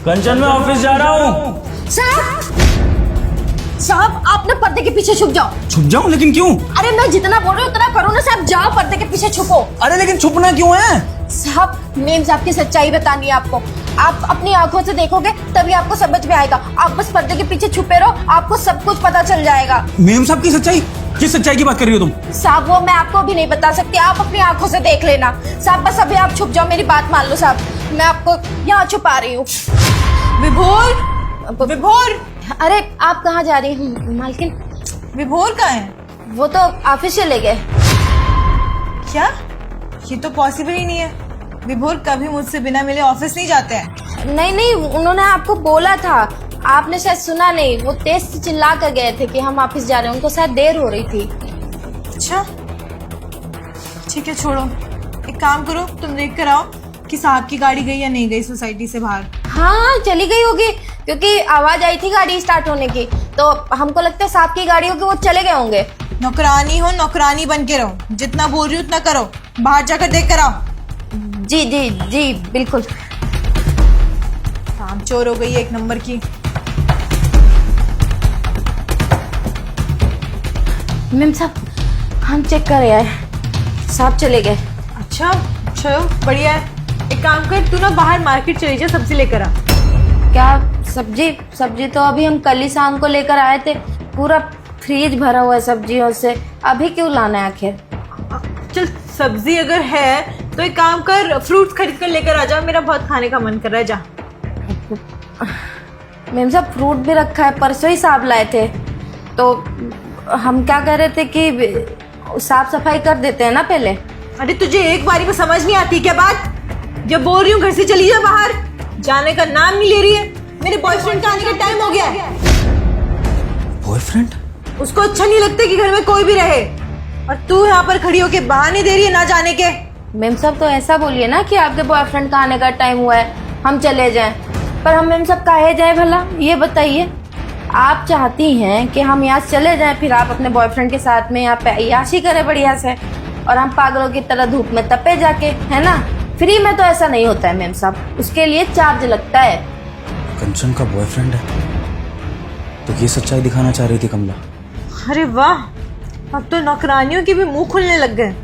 कंचन मैं ऑफिस जा रहा हूँ। साहब आप ना पर्दे के पीछे छुप जाओ। छुप जाऊँ लेकिन क्यों? अरे मैं जितना बोल रही हूँ उतना करो ना साहब, जाओ पर्दे के पीछे छुपो। अरे लेकिन छुपना क्यों है? साहब मेम साहब की सच्चाई बतानी है आपको, आप अपनी आंखों से देखोगे तभी आपको समझ में आएगा। आप बस पर्दे के पीछे छुपे रहो, आपको सब कुछ पता चल जाएगा। मेम साहब की सच्चाई? किस सच्चाई की बात कर रही हो तुम? साहब वो मैं आपको भी नहीं बता सकती, आप अपनी आंखों से देख लेना। साहब बस अभी आप छुप जाओ, मेरी बात मान लो साहब, मैं आपको यहाँ छुपा रही हूँ। विभोर, विभोर, अरे आप कहाँ जा रही हैं मालकिन? विभोर कहाँ है? वो तो ऑफिस चले गए। क्या? ये तो पॉसिबल ही नहीं है। विभोर कभी मुझसे बिना मिले ऑफिस नहीं जाते हैं। नहीं नहीं, उन्होंने आपको बोला था, आपने शायद सुना नहीं। वो तेज से चिल्ला कर गए थे कि हम ऑफिस जा रहे हैं, उनको शायद देर हो रही थी। अच्छा ठीक है, छोड़ो। एक काम करो, तुम देख कर आओ कि साहब की गाड़ी गई या नहीं गई सोसाइटी से बाहर। हाँ चली गई होगी, क्योंकि आवाज आई थी गाड़ी स्टार्ट होने की, तो हमको लगता है साहब की गाड़ी होगी, वो चले गए होंगे। नौकरानी हो, नौकरानी बन के रहो, जितना बोल रही हूँ उतना करो। बाहर जाकर देख कर आओ। जी जी जी बिल्कुल। काम चोर हो गई है एक नंबर की। मैम साहब हम चेक कर आए, साहब चले गए। अच्छा चलो बढ़िया है। एक काम कर, तू ना बाहर मार्केट चली जा, सब्जी लेकर आ। क्या सब्जी? सब्जी तो अभी हम कल ही शाम को लेकर आए थे, पूरा फ्रिज भरा हुआ है सब्जियों से, अभी क्यों लाना है आखिर? चल सब्जी अगर है तो एक काम कर, फ्रूट्स खरीद कर लेकर आ जा, मेरा बहुत खाने का मन कर रहा है। जा। मैम साहब फ्रूट भी रखा है, परसों ही साहब लाए थे, तो हम क्या कह रहे थे कि साफ सफाई कर देते हैं ना पहले। अरे तुझे एक बारी में समझ नहीं आती क्या बात? जब बोल रही हूँ घर से चली जा बाहर, जाने का नाम नहीं ले रही है। मेरे बॉयफ्रेंड का आने का टाइम हो गया है। बॉयफ्रेंड? उसको अच्छा नहीं लगता कि घर में कोई भी रहे, और तू यहाँ पर खड़ी होके बहाने दे रही है ना जाने के। मैम साहब तो ऐसा बोलिए ना कि आपके बॉयफ्रेंड का आने का टाइम हुआ है, हम चले जाएं। पर हम मैम साहब काहे जाए भला, ये बताइए? आप चाहती हैं कि हम यहाँ चले जाएं, फिर आप अपने बॉयफ्रेंड के साथ में यहाँ पे अय्याशी करें बढ़िया से, और हम पागलों की तरह धूप में तपे जाके, है ना? फ्री में तो ऐसा नहीं होता है मैम साहब, उसके लिए चार्ज लगता है। कंचन का बॉयफ्रेंड है तो ये सच्चाई दिखाना चाह रही थी कमला। अरे वाह, अब तो नौकरानियों के भी मुंह खुलने लग गए।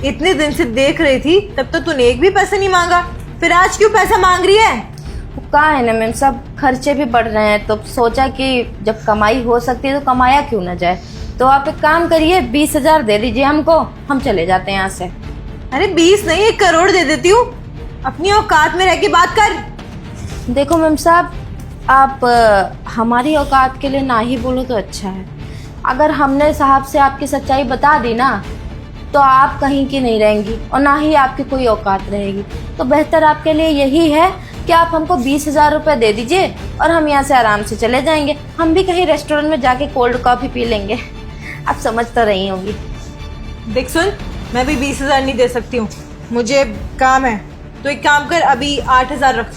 इतने दिन से देख रही थी, तब तो तूने एक भी पैसा नहीं मांगा, फिर आज क्यों पैसा मांग रही है? कहा है ना मैम साहब, खर्चे भी बढ़ रहे हैं, तो सोचा कि जब कमाई हो सकती है तो कमाया क्यों ना जाए। तो आप एक काम करिए, 20,000 दे दीजिए हमको, हम चले जाते हैं यहाँ से। अरे 20 नहीं, 1 करोड़ दे देती हूँ। अपनी औकात में रह के बात कर। देखो मैम साहब, आप हमारी औकात के लिए ना ही बोलो तो अच्छा है। अगर हमने साहब से आपकी सच्चाई बता दी ना, तो आप कहीं की नहीं रहेंगी और ना ही आपकी कोई औकात रहेगी। तो बेहतर आपके लिए यही है कि आप हमको 20,000 रुपये दे दीजिए और हम यहाँ से आराम से चले जाएंगे। हम भी कहीं रेस्टोरेंट में जाके कोल्ड कॉफ़ी पी लेंगे। आप समझ तो रही होंगी। देख सुन, मैं भी 20,000 नहीं दे सकती हूँ, मुझे काम है। तो एक काम कर, अभी 8,000 रख।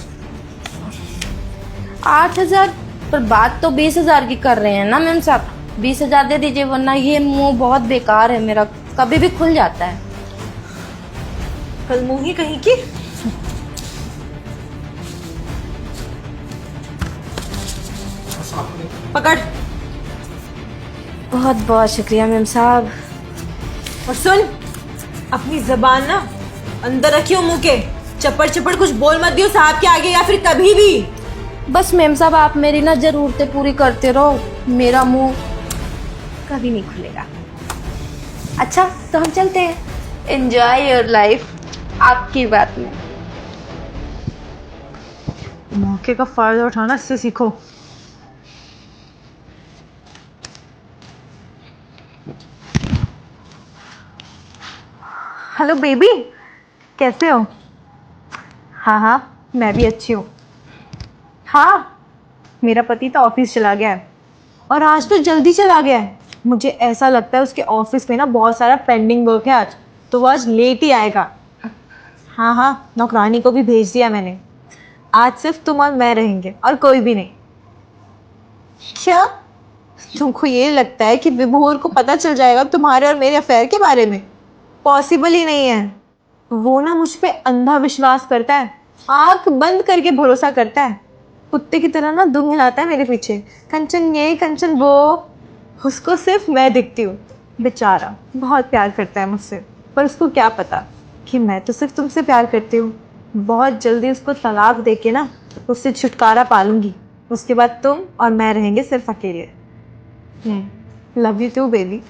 8,000? पर बात तो 20,000 की कर रहे हैं ना मैम साहब, 20,000 दे दीजिए, वरना ये मुंह बहुत बेकार है मेरा, कभी भी खुल जाता है। कल मुंह ही कहीं की। पकड़। बहुत बहुत शुक्रिया मैम साहब। और सुन, अपनी जबान ना अंदर रखियो मुंह के, चप्पड़ चप्पड़ कुछ बोल मत दियो साहब के आगे या फिर कभी भी। बस मैम साहब आप मेरी ना ज़रूरतें पूरी करते रहो, मेरा मुंह कभी नहीं खुलेगा। अच्छा तो हम चलते हैं, एंजॉय योर लाइफ आपकी बात में। मौके का फायदा उठाना इससे सीखो। हेलो बेबी, कैसे हो? हाँ हाँ मैं भी अच्छी हूँ। हाँ, मेरा पति तो ऑफिस चला गया है, और आज तो जल्दी चला गया है। मुझे ऐसा लगता है उसके ऑफिस में ना बहुत सारा पेंडिंग वर्क है आज, तो वो आज लेट ही आएगा। हाँ हाँ, नौकरानी को भी भेज दिया मैंने। आज सिर्फ तुम और मैं रहेंगे और कोई भी नहीं। क्या तुमको ये लगता है कि विभोर को पता चल जाएगा तुम्हारे और मेरे अफेयर के बारे में? पॉसिबल ही नहीं है। वो ना मुझ पे अंधा विश्वास करता है, आंख बंद करके भरोसा करता है। कुत्ते की तरह ना दुम हिलाता है मेरे पीछे, कंचन ये कंचन वो। उसको सिर्फ मैं दिखती हूँ। बेचारा बहुत प्यार करता है मुझसे, पर उसको क्या पता कि मैं तो सिर्फ तुमसे प्यार करती हूँ। बहुत जल्दी उसको तलाक दे के ना उससे छुटकारा पालूंगी। उसके बाद तुम और मैं रहेंगे सिर्फ अकेले। Love you too baby.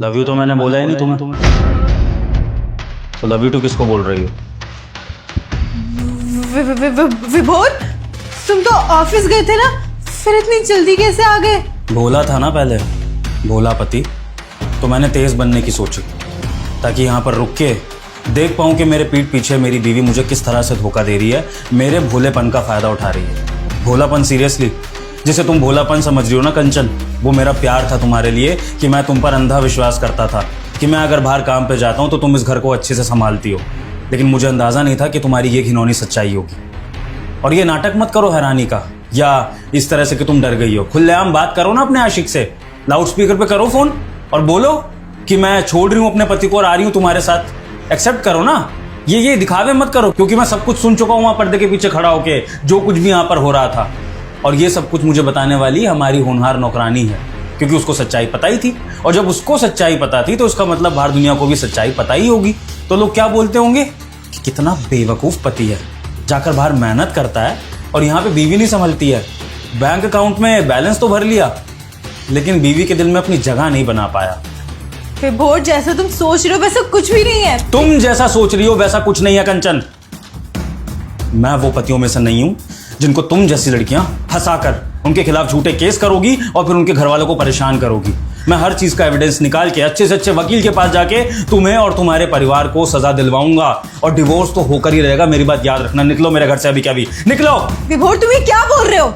Love you तो मैंने बोला ही नहीं तुम्हें, तो लव यू टू किसको बोल रही हो? विभोर, तुम तो ऑफिस गए थे ना, फिर इतनी जल्दी कैसे आ गए? बोला था ना पहले, भोला पति। तो मैंने तेज बनने की सोची ताकि यहाँ पर रुक के देख पाऊँ कि मेरे पीठ पीछे मेरी बीवी मुझे किस तरह से धोखा दे रही है, मेरे भोलेपन का फ़ायदा उठा रही है। भोलापन सीरियसली, जिसे तुम भोलापन समझ रही हो ना कंचन, वो मेरा प्यार था तुम्हारे लिए कि मैं तुम पर अंधा विश्वास करता था कि मैं अगर बाहर काम पे जाता हूँ तो तुम इस घर को अच्छे से संभालती हो। लेकिन मुझे अंदाज़ा नहीं था कि तुम्हारी ये घिनौनी सच्चाई होगी। और ये नाटक मत करो हैरानी का, या इस तरह से कि तुम डर गई हो। खुलेआम बात करो ना अपने आशिक से, लाउड स्पीकर पे करो फोन और बोलो कि मैं छोड़ रही हूँ अपने पति को और आ रही हूँ तुम्हारे साथ। एक्सेप्ट करो ना, ये दिखावे मत करो, क्योंकि मैं सब कुछ सुन चुका हूँ वहाँ पर्दे के पीछे खड़ा होके, जो कुछ भी यहाँ पर हो रहा था। और ये सब कुछ मुझे बताने वाली हमारी होनहार नौकरानी है, क्योंकि उसको सच्चाई पता ही थी। और जब उसको सच्चाई पता थी तो उसका मतलब बाहर दुनिया को भी सच्चाई पता ही होगी। तो लोग क्या बोलते होंगे कि कितना बेवकूफ़ पति है, जाकर बाहर मेहनत करता है और यहाँ पे बीवी नहीं संभलती है। बैंक अकाउंट में बैलेंस तो भर लिया, लेकिन बीवी के दिल में अपनी जगह नहीं बना पाया। विभोर, जैसा तुम सोच रहे हो वैसा कुछ भी नहीं है। तुम जैसा सोच रही हो वैसा कुछ नहीं है कंचन। मैं वो पतियों में से नहीं हूं जिनको तुम जैसी लड़कियां फंसाकर उनके खिलाफ झूठे केस करोगी और फिर उनके घर वालों को परेशान करोगी। मैं हर चीज का एविडेंस निकाल के अच्छे से अच्छे वकील के पास जाके तुम्हें और तुम्हारे परिवार को सजा दिलवाऊंगा, और डिवोर्स तो होकर ही रहेगा। मेरी बात याद रखना। निकलो मेरे घर से अभी, क्या भी निकलो। विभोर, तुम ये क्या बोल रहे हो?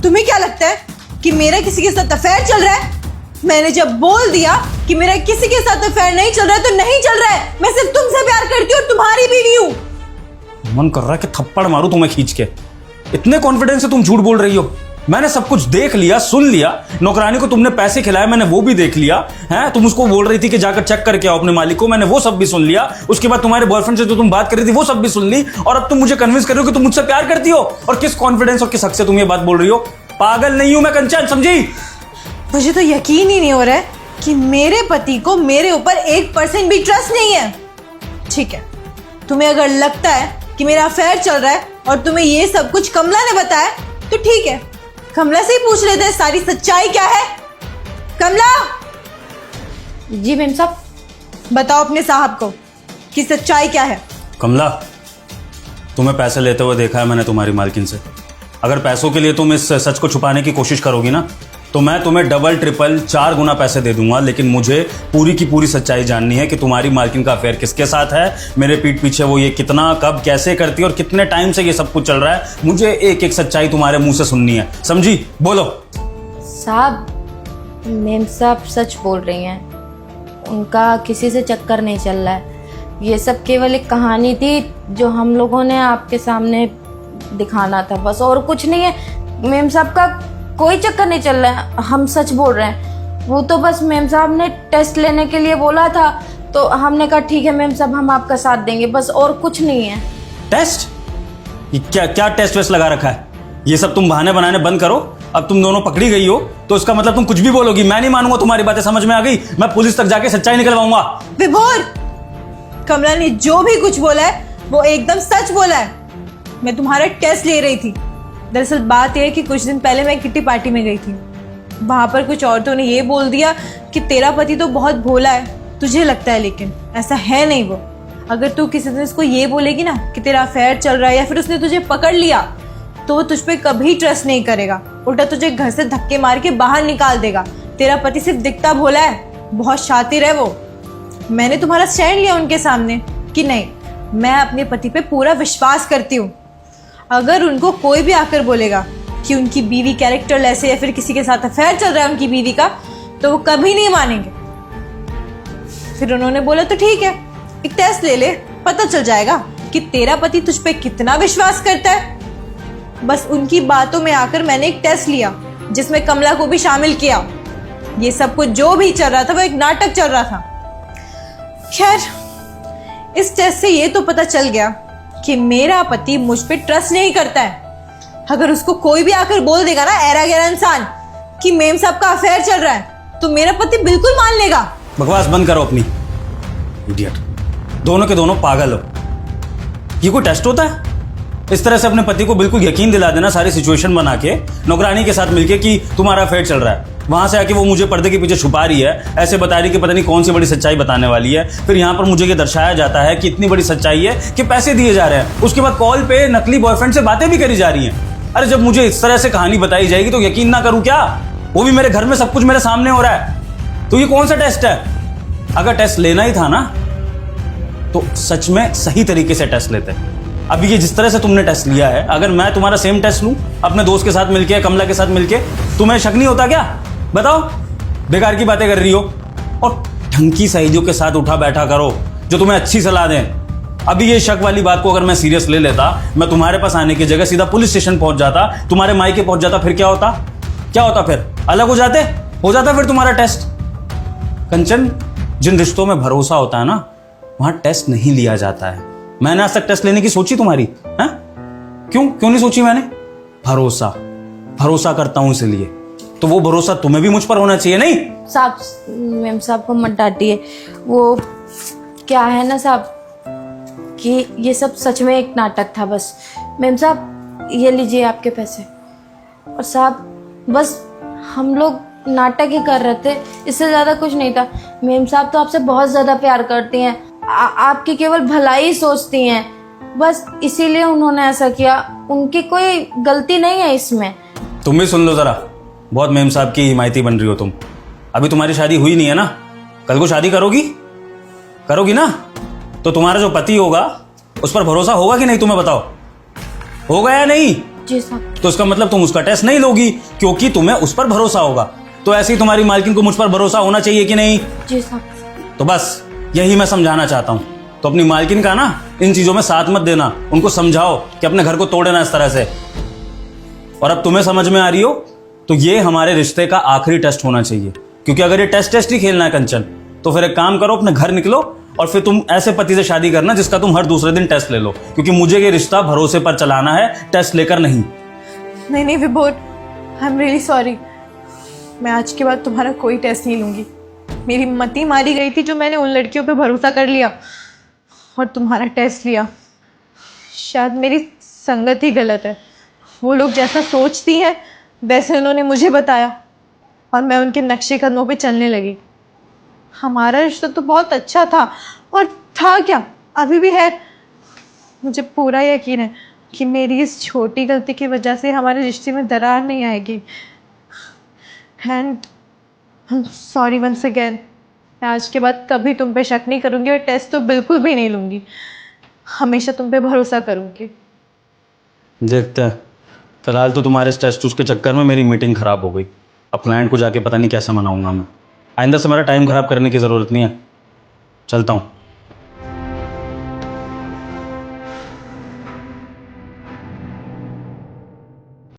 तुम्हें क्या लगता है कि मेरा किसी के साथ अफेयर चल रहा है? मैंने जब बोल दिया कि मेरा किसी के साथ अफेयर नहीं चल रहा है तो नहीं चल रहा है। मैं सिर्फ तुमसे प्यार करती हूँ और तुम्हारी बीवी हूँ। मन कर रहा है कि थप्पड़ मारूं तुम्हें खींच के। इतने कॉन्फिडेंस से तुम झूठ बोल रही हो। मैंने सब कुछ देख लिया, सुन लिया। नौकरानी को तुमने पैसे खिलाए, मैंने वो भी देख लिया है। तुम उसको बोल रही थी कि जाकर चेक करके आओ अपने मालिक को, मैंने वो सब भी सुन लिया। उसके बाद तुम्हारे बॉयफ्रेंड से जो तुम बात कर रही थी वो सब भी सुन ली, और अब तुम मुझे कन्विंस कर रही हो कि तुम मुझसे प्यार करती हो। और किस कॉन्फिडेंस और किस हक से तुम ये बात बोल रही हो? पागल नहीं हूं मैं कंचन, समझी? मुझे तो यकीन ही नहीं हो रहा है कि मेरे पति को मेरे ऊपर 1% भी ट्रस्ट नहीं है। ठीक है, तुम्हें अगर लगता है कि मेरा अफेयर चल रहा है और तुम्हें ये सब कुछ कमला ने बताया तो ठीक है, कमला से ही पूछ लेते हैं सारी सच्चाई क्या है। कमला, जी मैम साहब। बताओ अपने साहब को कि सच्चाई क्या है। कमला, तुम्हें पैसे लेते हुए देखा है मैंने तुम्हारी मालकिन से। अगर पैसों के लिए तुम इस सच को छुपाने की कोशिश करोगी ना तो मैं तुम्हें डबल ट्रिपल 4 गुना पैसे दे दूंगा। लेकिन मुझे पूरी की पूरी सच्चाई जाननी है कि तुम्हारी मालकिन का अफेयर किसके साथ है, मेरे पीठ पीछे वो ये कितना, कब, कैसे करती है और कितने टाइम से ये सब कुछ चल रहा है। मुझे एक एक सच्चाई तुम्हारे मुंह से सुननी है, समझी? बोलो। साहब, मैम साहब सच बोल रही हैं। उनका किसी से चक्कर नहीं चल रहा है। ये सब केवल एक कहानी थी जो हम लोगों ने आपके सामने दिखाना था, बस, और कुछ नहीं है। मैम साहब का कोई चक्कर नहीं चल रहा है, हम सच बोल रहे हैं। वो तो बस मैम साहब ने टेस्ट लेने के लिए बोला था, तो हमने कहा ठीक है मैम साहब, हम आपका साथ देंगे, बस, और कुछ नहीं है। टेस्ट? ये क्या टेस्ट वेस्ट लगा रखा है? ये सब तुम बहाने बनाने बंद करो। अब तुम दोनों पकड़ी गई हो तो इसका मतलब तुम कुछ भी बोलोगी। मैं नहीं मानूंगा तुम्हारी बातें, समझ में आ गई? मैं पुलिस तक जाके सच्चाई निकलवाऊंगा। विभोर, कमला ने जो भी कुछ बोला है वो एकदम सच बोला है। मैं तुम्हारा टेस्ट ले रही थी। दरअसल बात यह है कि कुछ दिन पहले मैं किट्टी पार्टी में गई थी। वहां पर कुछ औरतों ने ये बोल दिया कि तेरा पति तो बहुत भोला है, तुझे लगता है, लेकिन ऐसा है नहीं वो। अगर तू किसी दिन इसको ये बोलेगी ना कि तेरा अफेयर चल रहा है या फिर उसने तुझे पकड़ लिया तो वो तुझ पे कभी ट्रस्ट नहीं करेगा, उल्टा तुझे घर से धक्के मार के बाहर निकाल देगा। तेरा पति सिर्फ दिखता भोला है, बहुत शातिर है वो। मैंने तुम्हारा स्टैंड लिया उनके सामने कि नहीं, मैं अपने पति पे पूरा विश्वास करती हूँ। अगर उनको कोई भी आकर बोलेगा कि उनकी बीवी कैरेक्टरलेस है या फिर किसी के साथ अफेयर चल रहा है उनकी बीवी का, तो वो कभी नहीं मानेंगे। फिर उन्होंने बोला तो ठीक है, एक टेस्ट ले ले, पता चल जाएगा कि तेरा पति तुझ पे कितना विश्वास करता है। बस उनकी बातों में आकर मैंने एक टेस्ट लिया जिसमें कमला को भी शामिल किया। ये सब कुछ जो भी चल रहा था वो एक नाटक चल रहा था। खैर, इस टेस्ट से ये तो पता चल गया कि मेरा पति मुझ पे ट्रस्ट नहीं करता है। अगर उसको कोई भी आकर बोल देगा ना, ऐरा गैरा इंसान, कि मेम साहब का अफेयर चल रहा है, तो मेरा पति बिल्कुल मान लेगा। बकवास बंद करो अपनी, इडियट। दोनों के दोनों पागल हो। ये कोई टेस्ट होता है? इस तरह से अपने पति को बिल्कुल यकीन दिला देना, सारी सिचुएशन बना के नौकरानी के साथ मिलके कि तुम्हारा अफेयर चल रहा है, वहां से आके वो मुझे पर्दे के पीछे छुपा रही है, ऐसे बता रही कि पता नहीं कौन सी बड़ी सच्चाई बताने वाली है। फिर यहाँ पर मुझे ये दर्शाया जाता है कि इतनी बड़ी सच्चाई है कि पैसे दिए जा रहे हैं। उसके बाद कॉल पे नकली बॉयफ्रेंड से बातें भी करी जा रही हैं। अरे जब मुझे इस तरह से कहानी बताई जाएगी तो यकीन ना करूं क्या? वो भी मेरे घर में सब कुछ मेरे सामने हो रहा है। तो ये कौन सा टेस्ट है? अगर टेस्ट लेना ही था ना तो सच में सही तरीके से टेस्ट लेते। अभी ये जिस तरह से तुमने टेस्ट लिया है, अगर मैं तुम्हारा सेम टेस्ट लूं अपने दोस्त के साथ मिलके, कमला के साथ मिलके, तुम्हें शक नहीं होता क्या? बताओ, बेकार की बातें कर रही हो। और ढंग की सहेलियों के साथ उठा बैठा करो जो तुम्हें अच्छी सलाह दें। अभी ये शक वाली बात को अगर मैं सीरियस ले लेता, मैं तुम्हारे पास आने की जगह सीधा पुलिस स्टेशन पहुंच जाता, तुम्हारे मायके पहुंच जाता, फिर क्या होता? क्या होता? फिर अलग हो जाता फिर तुम्हारा टेस्ट। कंचन, जिन रिश्तों में भरोसा होता है ना, वहां टेस्ट नहीं लिया जाता है। मैंने आज तक टेस्ट लेने की सोची तुम्हारी? है क्यों नहीं सोची मैंने? भरोसा करता हूं इसलिए। तो वो भरोसा तुम्हें भी मुझ पर होना चाहिए, नहीं? साहब, मैम साहब को मत डांटिए। वो क्या है ना साहब कि ये सब सच में एक नाटक था बस। मैम साहब, ये लीजिए आपके पैसे। और साहब, बस हम लोग नाटक ही कर रहे थे, इससे ज़्यादा कुछ नहीं था। मैम साहब तो आपसे बहुत ज़्यादा प्यार करती हैं, आपकी केवल भलाई सोचती हैं, बस इसीलिए उन्होंने ऐसा किया। उनकी कोई गलती नहीं है इसमें। तुम भी सुन लो जरा, बहुत मेम साहब की हिमायती बन रही हो तुम। अभी तुम्हारी शादी हुई नहीं है ना, कल को शादी करोगी ना, तो तुम्हारा जो पति होगा उस पर भरोसा होगा कि नहीं? तुम्हें बताओ, होगा या नहीं? जी साहब। तो इसका मतलब तुम उसका टेस्ट नहीं लोगी क्योंकि तुम्हें उस पर भरोसा होगा। तो ऐसे ही तुम्हारी मालकिन को मुझ पर भरोसा होना चाहिए कि नहीं? जी साहब। तो बस यही मैं समझाना चाहता हूं। तो अपनी मालकिन का ना इन चीजों में साथ मत देना, उनको समझाओ कि अपने घर को तोड़े ना इस तरह से। और अब तुम्हें समझ में आ रही हो तो ये हमारे रिश्ते का आखिरी टेस्ट होना चाहिए, क्योंकि अगर ये टेस्ट ही खेलना है कंचन, तो फिर एक काम करो, अपने घर निकलो और फिर तुम ऐसे पति से शादी करना जिसका तुम हर दूसरे दिन टेस्ट ले लो, क्योंकि मुझे ये रिश्ता भरोसे पर चलाना है, टेस्ट लेकर नहीं। नहीं विभोर, आई एम रियली सॉरी। मैं आज के बाद तुम्हारा कोई टेस्ट नहीं लूंगी। मेरी मति मारी गई थी जो मैंने उन लड़कियों पे भरोसा कर लिया और तुम्हारा टेस्ट लिया। शायद मेरी संगत ही गलत है। वो लोग जैसा सोचती हैं वैसे उन्होंने मुझे बताया और मैं उनके नक्शे कदमों पे चलने लगी। हमारा रिश्ता तो बहुत अच्छा था, और था क्या, अभी भी है। मुझे पूरा यकीन है कि मेरी इस छोटी गलती की वजह से हमारे रिश्ते में दरार नहीं आएगी। And sorry once again. मैं आज के बाद कभी तुम पे शक नहीं करूँगी और टेस्ट तो बिल्कुल भी नहीं लूँगी। हमेशा तुम पे भरोसा करूँगी। देखते हैं। फिलहाल तो तुम्हारे इस टेस्ट के चक्कर में मेरी मीटिंग खराब हो गई। अब क्लाइंट को जाके पता नहीं कैसे मनाऊंगा मैं। आइंदा से मेरा टाइम खराब करने की ज़रूरत नहीं है। चलता हूँ।